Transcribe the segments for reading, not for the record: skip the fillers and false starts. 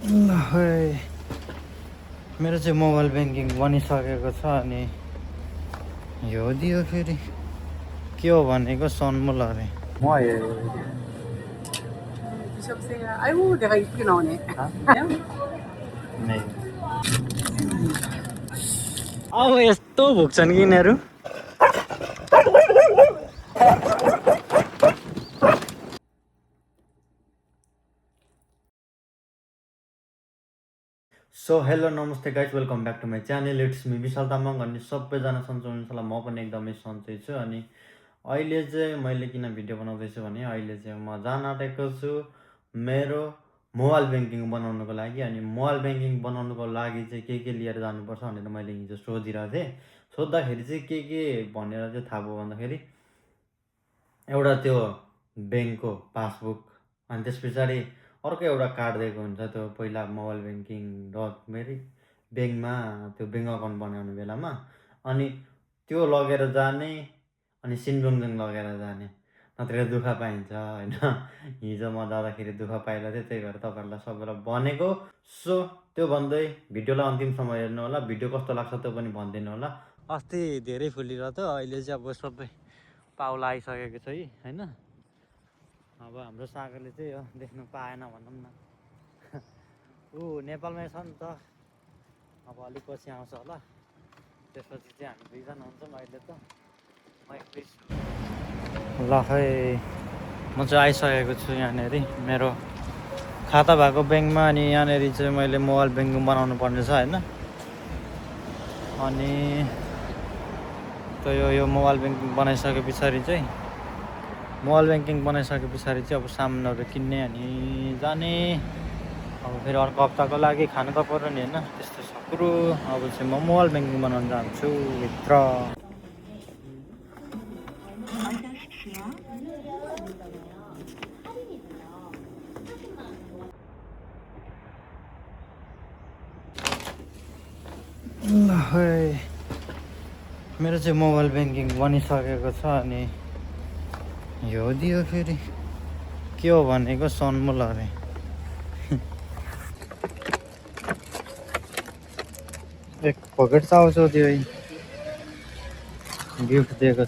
खै मेरो चाहिँ मोबाइल ब्याङ्किङ बनिसकेको छ अनि यो दियो फेरि के हो भनेको सनमुल अरे 드셔보세요. 아이고 내가 이쁘게 나오네. अब यस्तो भुक्छन् कि यिनीहरू सो हेलो नमस्ते guys welcome back to my channel it's me Vishal Tamang अनि सबैजना सन्चै हुनुहुन्छ होला। म पनि एकदमै सन्चै छु। अनि अहिले चाहिँ मैले किन भिडियो बनाउँदैछु भने अहिले चाहिँ म जान आँटेको छु मेरो मोबाइल ब्याङ्किङ बनाउनुको लागि। अनि मोबाइल ब्याङ्किङ बनाउनुको लागि चाहिँ के लिएर जानुपर्छ भनेर मैले हिजो सोधिरहेको थिएँ। सोद्धाखेरि चाहिँ के भनेर चाहिँ थाहा भयो भन्दाखेरि एउटा त्यो ब्याङ्कको पासबुक अनि त्यस पछाडि अर्को एउटा कार्ड दिएको हुन्छ त्यो पहिला मोबाइल ब्याङ्किङ मेरी ब्याङ्कमा त्यो ब्याङ्क अकाउन्ट बनाउने बेलामा अनि त्यो लगेर जाने अनि सिनबुङजुङ लगेर जाने नत्र दुःख पाइन्छ होइन। हिजो म जाँदाखेरि दुःख पाइरहेको थिएँ, त्यही भएर तपाईँहरूलाई सबैलाई भनेको। सो त्यो भन्दै भिडियोलाई अन्तिमसम्म हेर्नु होला। भिडियो कस्तो लाग्छ त्यो पनि भनिदिनु होला। अस्ति धेरै फुलिरहेको थियो, अहिले चाहिँ अब सबै पाउला आइसकेको छ है होइन। अब हाम्रो सागरले चाहिँ यो देख्नु पाएन भनौँ न। ऊ नेपालमै छ नि त, अब अलिक पछि आउँछ होला। त्यसपछि चाहिँ हामी दुईजना हुन्छौँ। अहिले त म एक्लै छु। ल खै म चाहिँ आइसकेको छु यहाँनिर मेरो खाता भएको ब्याङ्कमा। अनि यहाँनिर चाहिँ मैले मोबाइल ब्याङ्किङ बनाउनु पर्ने छ होइन। अनि त यो मोबाइल ब्याङ्किङ बनाइसके पछाडि चाहिँ अब सामानहरू किन्ने अनि जाने। अब फेरि अर्को हप्ताको लागि खानु त पर्यो नि होइन, त्यस्तो छ कुरो। अब चाहिँ म मोबाइल ब्याङ्किङ बनाउन जान्छु भित्र। मेरो चाहिँ मोबाइल ब्याङ्किङ बनिसकेको छ अनि यो दियो फेरि के हो भनेको सनमुल अरे। एक पकेट चाउचाउ दियो गिफ्ट दिएको छ।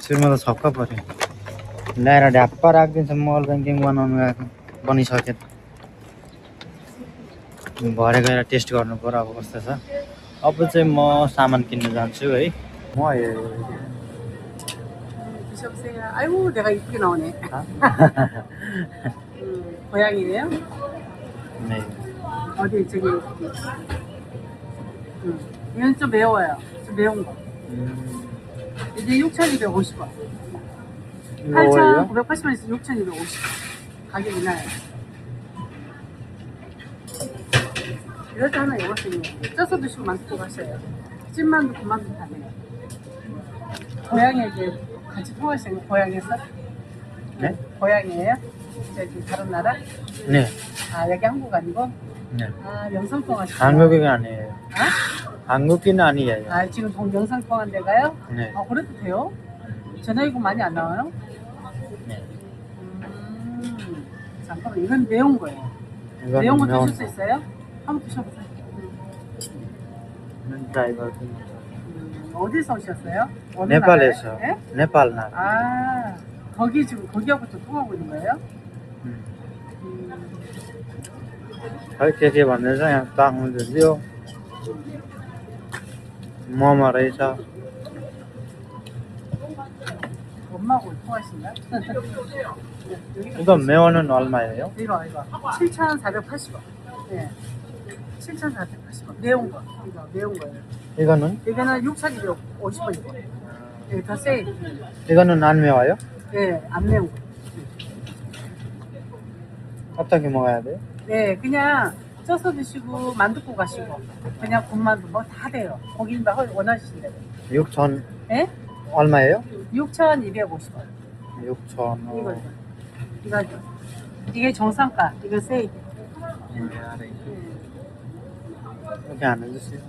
सुरुमा त छक्क पऱ्यो, ल्याएर ढ्याप्प राखिदिन्छ मोबाइल ब्याङ्किङ बनाउनु गएको बनिसकेर। भरे गएर टेस्ट गर्नु पर्यो अब कस्तो छ। अब चाहिँ म सामान किन्न जान्छु है। म 드셔보세요. 아이고 내가 이쁘게 나오네. 고양이네요. 네. 어디 저기. 이건 좀 매워요. 좀 매운 거. 이제 6,250원. 8,980원에서 6,250원. 가격이 나요. 이럴 때 하나 입었으니 쪄서 드시고 만두고 가셔요. 찐만두, 군만두 다 돼요. 고양이에게 같이 통화하시는 고양이에서? 네? 고양이에요? 저기 다른 나라? 네. 아 여기 한국 아니고? 네. 아 영상 통화하시는 한국인 아니에요. 아? 한국인 아니에요. 아 지금 영상 통화한 데가요? 네. 아 그래도 돼요? 전화기고 많이 안 나와요? 네. 잠깐만 이건 매운 거예요. 매운 거 드실 수 있어요? 한번 드셔보세요. 드라이버. 어디서 오셨어요? 어느 네팔에서. 나라에? 네? 네팔 나라. 아 거기 지금 거기하고도 통하고 있는 거예요? के भन्ने छ यहाँ पाक्नु दियो मोमो रहेछ। 엄마하고 통하신가? 이거 매워는 얼마예요? 이거 7,480원. 네. 7,480원. 매운 거. 이거 매운 거예요. 이거는? 이거는 6,250원이고. 네, 더 세일. 이거는 안 매워요? 네, 안 매운 거. 어떻게 먹어야 돼요? 네, 그냥 쪄서 드시고 만두국 가시고 그냥 군만두 뭐 다 돼요. 고기만 원하시는 대로. 6천. 네? 얼마예요? 6,250원. 6천. 이거죠. 이게 정상가. 이거 세일. 이렇게 안 해주세요.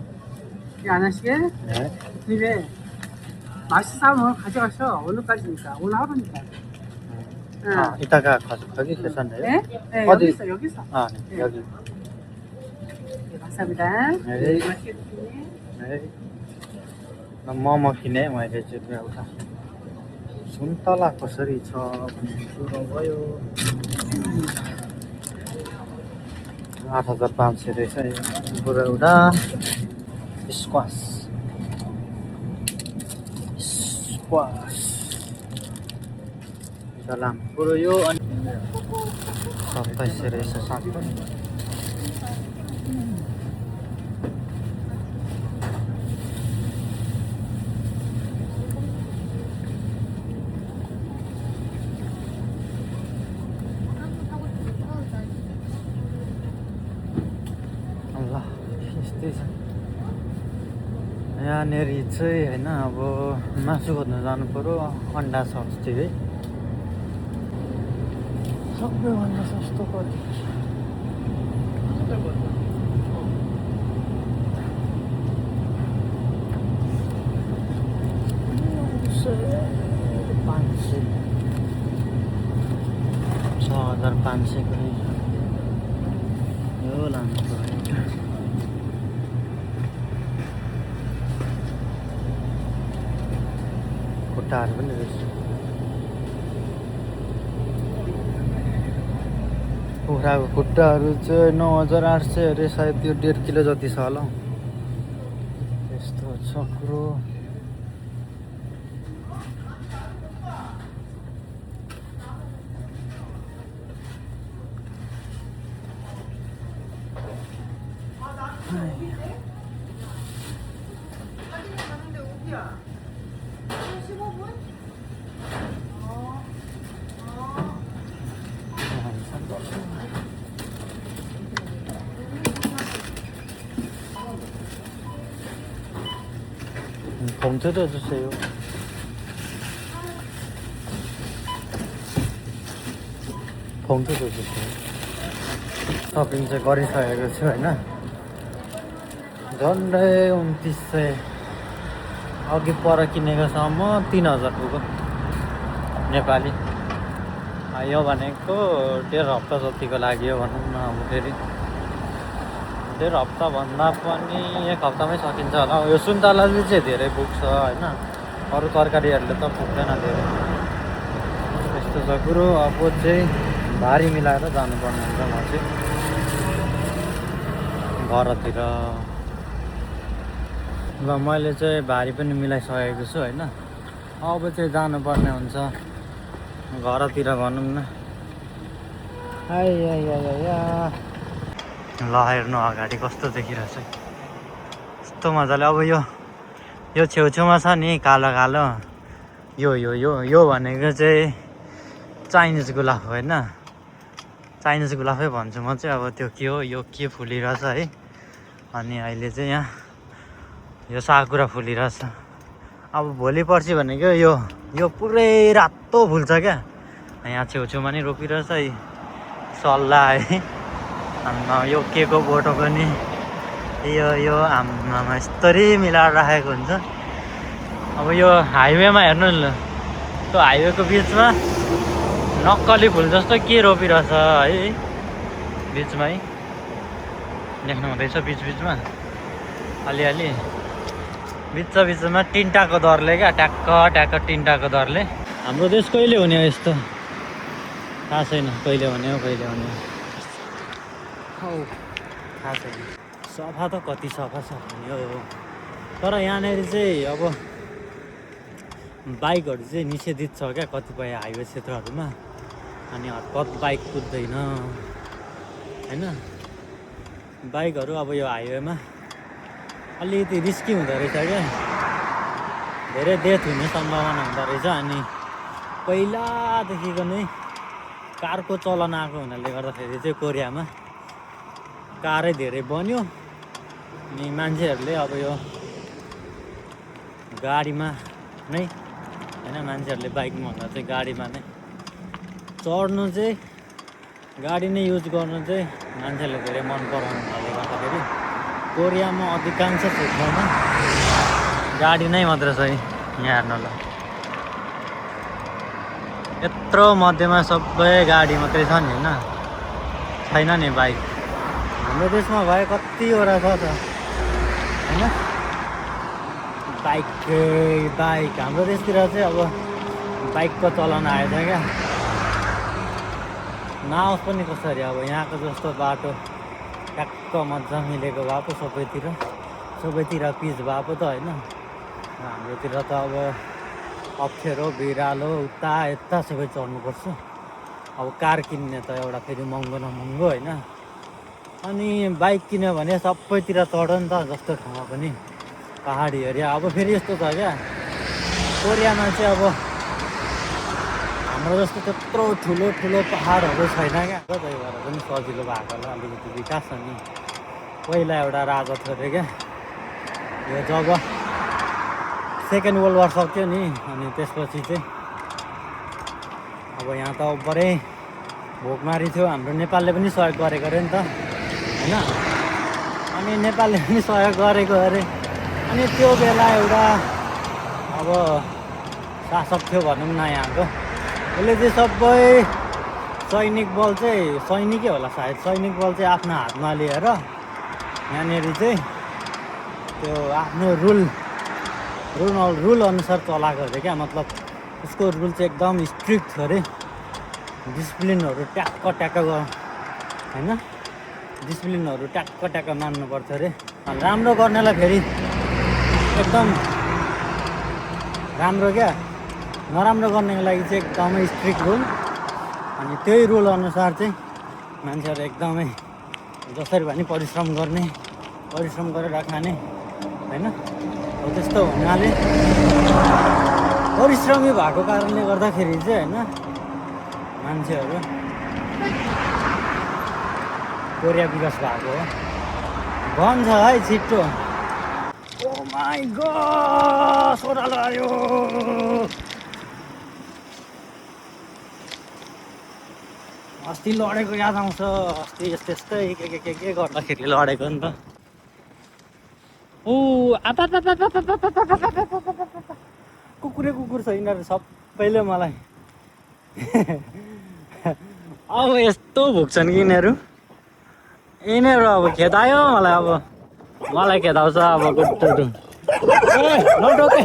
이거 안 하시게? 네. 왜? 맛있으면 가져가셔. 오늘까지니까. 오늘 하루니까. 응. 아, 이따가 거기 계산돼요? 네? 네, 어디? 여기서. 아, 네, 네. 여기. 네, 감사합니다. 네. 맛있게 드시네. 네. मोमो किने मैले चाहिँ एउटा सुन्तला कसरी छ भन्ने कुरो भयो 8,500 रहेछ यो पुरा एउटा स्क्वास लामो कुरो यो अनि 2700 रहेछ साथै यस्तै छ यहाँनिर चाहिँ होइन अब मासु खोज्न जानु पर्यो अन्डा छ अस्ति है सबैभन्दा सस्तो कति $6,500 को रहेछ यो लानु पर्यो खुट्टाहरू पनि रहेछ कुखुराको खुट्टाहरू चाहिँ 9,800 अरे सायद त्यो 1.5 किलो जति छ होला यस्तो छ कुरो 봉투도 주세요. 봉투도 주세요. 서빙 चाहिँ गरिसकेको छु होइन झन्डै 2900 अघि पर किनेको सम्म 3000 पुग्यो नेपाली यो भनेको 1.5 हप्ता जतिको लागि हो भनौँ न अब फेरि 1.5 हप्ता भन्दा पनि 1 हप्तामै सकिन्छ होला यो सुन्तलाले चाहिँ धेरै पुग्छ होइन अरू तरकारीहरूले त पुग्दैन धेरै यस्तो छ कुरो अब चाहिँ भारी मिलाएर जानुपर्ने हुन्छ म चाहिँ घरतिर ल मैले चाहिँ भारी पनि मिलाइसकेको छु होइन अब चाहिँ जानुपर्ने हुन्छ घरतिर भनौँ न ल हेर्नु अगाडि कस्तो देखिरहेछ यस्तो मजाले अब यो छेउछेउमा छ नि कालो कालो यो भनेको चाहिँ चाइनिज गुलाब होइन चाइनिज गुलाफै भन्छु म चाहिँ अब त्यो के हो यो के फुलिरहेछ है अनि अहिले चाहिँ यहाँ यो साकुरा फुलिरहेछ अब भोलि पर्सि भनेको यो पुरै रातो फुल्छ क्या यहाँ छेउछेउमा नि रोपिरहेछ है सल्लाह है आम्मा यो के को बोटो पनि यो आम्मामा यस्तरी मिलाएर राखेको हुन्छ अब यो हाइवेमा हेर्नु न त्यो हाइवेको बिचमा नक्कली फुल जस्तो के रोपिरहेछ है बिचमै देख्नु हुँदैछ बिचमा अलिअलि बिचमा तिनटाको दरले क्या ट्याक्क तिनटाको दरले हाम्रो देश कहिले हुने हो यस्तो थाहा छैन कहिले हुने हो थाहा छैन सफा त कति सफा छ यो तर यहाँनिर चाहिँ अब बाइकहरू चाहिँ निषेधित छ क्या कतिपय हाइवे क्षेत्रहरूमा अनि हतपत बाइक कुद्दैन होइन बाइकहरू अब यो हाइवेमा अलिकति रिस्की हुँदो रहेछ क्या धेरै डेथ हुने सम्भावना हुँदो रहेछ अनि पहिलादेखिको नै कारको चलन आएको हुनाले गर्दाखेरि चाहिँ कोरियामा कारै धेरै बन्यो अनि मान्छेहरूले अब यो गाडीमा नै होइन मान्छेहरूले बाइकमा भन्दा चाहिँ गाडीमा नै चढ्नु चाहिँ गाडी नै युज गर्नु चाहिँ मान्छेले धेरै मन पराउनु थाले गर्दाखेरि कोरियामा अधिकांश क्षेत्रमा गाडी नै मात्र छ यहाँ हेर्नु ल यत्रो मध्येमा सबै गाडी मात्रै छ नि होइन छैन नि बाइक हाम्रो देशमा भए कतिवटा छ त होइन बाइक हाम्रो देशतिर चाहिँ अब बाइकको चलन आएछ क्या नआओस् पनि कसरी अब यहाँको जस्तो बाटो ट्याक्क मजा मिलेको भए पो सबैतिर पिच भए पो त होइन हाम्रोतिर त अब अप्ठ्यारो बिरालो उता यता सबै चढ्नुपर्छ अब कार किन्ने त एउटा फेरि महँगो न महँगो होइन अनि बाइक किन्यो भने सबैतिर चढ नि त जस्तो ठाउँमा पनि पहाडी एरिया अब फेरि यस्तो छ क्या कोरियामा चाहिँ अब हाम्रो जस्तो त्यत्रो ठुलो पहाडहरू छैन क्या त्यही भएर पनि सजिलो भएको होला अलिकति विकास अनि पहिला एउटा राजा थियो अरे क्या यो जब सेकेन्ड वर्ल्ड वार सक्यो नि अनि त्यसपछि चाहिँ अब यहाँ त बरै भोकमारी थियो हाम्रो नेपालले पनि सहयोग गरेको अरे नि त होइन अनि नेपालले पनि सहयोग गरेको अरे अनि त्यो बेला एउटा अब शासक थियो भनौँ न यहाँको उसले चाहिँ सबै सैनिक बल चाहिँ सैनिकै होला सायद सैनिक बल चाहिँ आफ्नो हातमा लिएर यहाँनिर चाहिँ त्यो आफ्नो रुल अनुसार चलाएको अरे क्या मतलब उसको रुल चाहिँ एकदम स्ट्रिक्ट थियो अरे डिसिप्लिनहरू ट्याक्क होइन डिसिप्लिनहरू ट्याक्क मान्नु पर्थ्यो अरे राम्रो गर्नेलाई फेरि एकदम राम्रो क्या नराम्रो गर्नेको लागि चाहिँ एकदमै स्ट्रिक्ट रुल अनि त्यही रुल अनुसार चाहिँ मान्छेहरू एकदमै जसरी भए पनि परिश्रम गरेर खाने होइन हो त्यस्तो हुनाले परिश्रमी भएको कारणले गर्दाखेरि चाहिँ होइन मान्छेहरू कोरिया विकास भएको हो भन्छ है छिट्टो ओ माई गॉड ओह्रालो आयो अस्ति लडेको याद आउँछ अस्ति यस्तै के गर्दाखेरि लडेको नि त ओ कुकुर छ यिनीहरू सबैले मलाई अब यस्तो भुक्छन् कि यिनीहरू अब खेदायो मलाई खेदाउँछ अब गुट्टु नटोके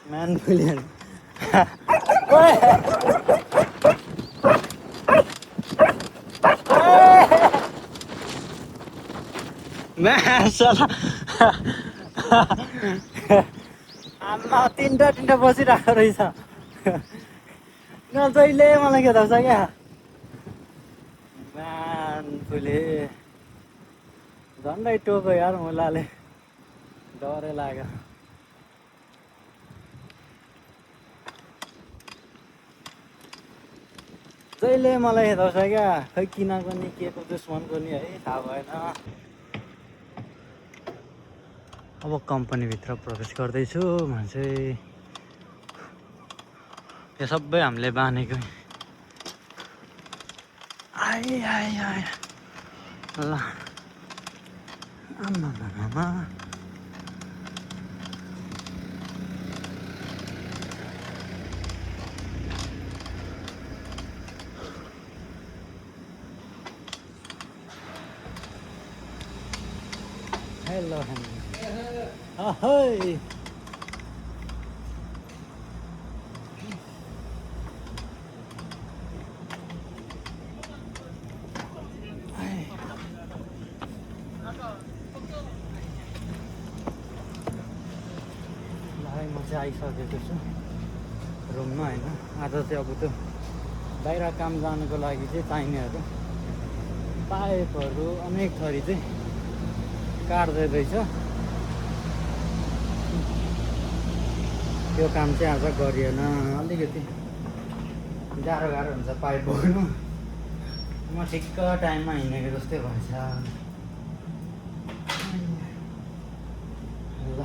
म्यान फुलियन आमा तिनवटा बसिरहेको रहेछ जहिले मलाई खेदाउँछ क्या म्यान फुले झन्डै टोको यार मुलाले डरै लाग्यो जहिले मलाई हेर्छ क्या खै किनको नि के को दुश्मनको नि है थाहा भएन अब कम्पनीभित्र प्रवेश गर्दैछु मान्छे यो सबै हामीले बानेको आए ल आमा हेलो ahoy म चाहिँ आइसकेको छु रुममा होइन आज चाहिँ अब त्यो बाहिर काम जानुको लागि चाहिँ चाहिनेहरू पाइपहरू अनेक थरी चाहिँ काट्दै रहेछ त्यो काम चाहिँ आज गरिएन अलिकति गाह्रो हुन्छ पाइप बोक्नु म ठिक्क टाइममा हिँडेको जस्तै भएछ ल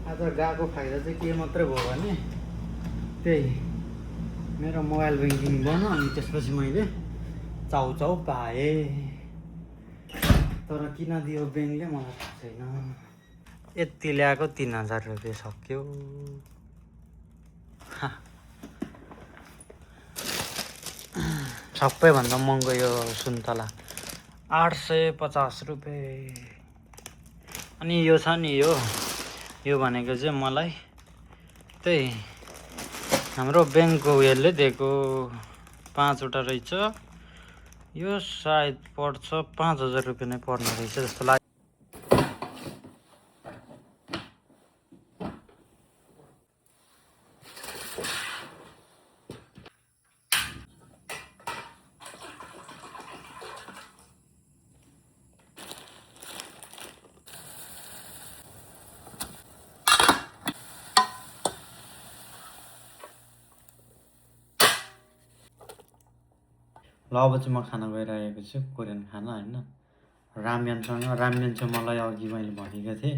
आज गएको फाइदा चाहिँ के मात्रै भयो भने त्यही मेरो मोबाइल ब्याङ्किङ गर्न अनि त्यसपछि मैले चाउचाउ पाएँ। तर किन दियो ब्याङ्कले मलाई थाहा छैन। यति ल्याएको 3000 रुपियाँ सक्यो। सबैभन्दा महँगो यो सुन्तला 850 रुपियाँ। अनि यो छ नि यो भनेको चाहिँ मलाई त्यही हाम्रो ब्याङ्कको उयोले दिएको 5वटा रहेछ। यो सायद पर्छ 5000 रुपियाँ नै पर्ने रहेछ जस्तो लाग्छ। ल अब चाहिँ म खाना गइरहेको छु कोरियन खाना होइन। राम्यनसँग राम्यन चाहिँ मलाई अघि मैले भनेको थिएँ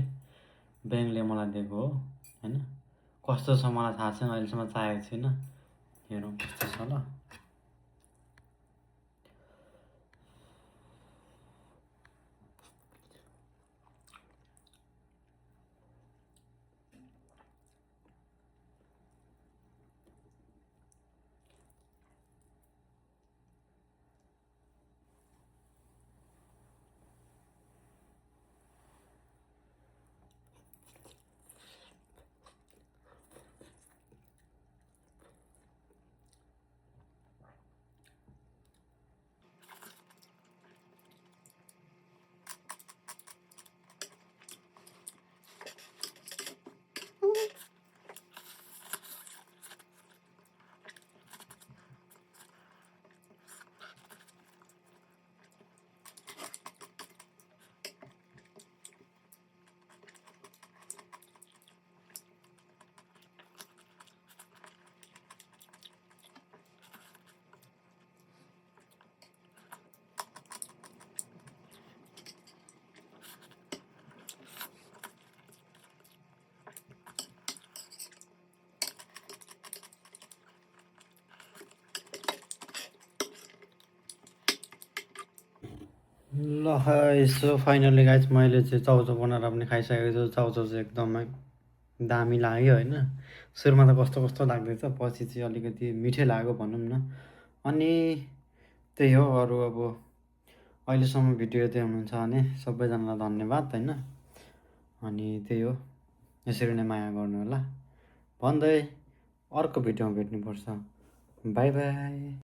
ब्याङ्कले मलाई दिएको हो होइन। कस्तो छ मलाई थाहा छैन, अहिलेसम्म चाहेको छुइनँ। हेरौँ कस्तो छ ल। ल यसो फाइनली गाइस मैले चाहिँ चाउचाउ बनाएर पनि खाइसकेको छु। चाउचाउ चाहिँ एकदमै दामी लाग्यो होइन। सुरुमा त कस्तो कस्तो लाग्दैछ, पछि चाहिँ अलिकति मिठै लाग्यो भनौँ न। अनि त्यही हो, अरू अब अहिलेसम्म भिडियो हेर्दै हुनुहुन्छ भने सबैजनालाई धन्यवाद होइन। अनि त्यही हो, यसरी नै माया गर्नु होला भन्दै अर्को भिडियोमा भेट्नुपर्छ। By by.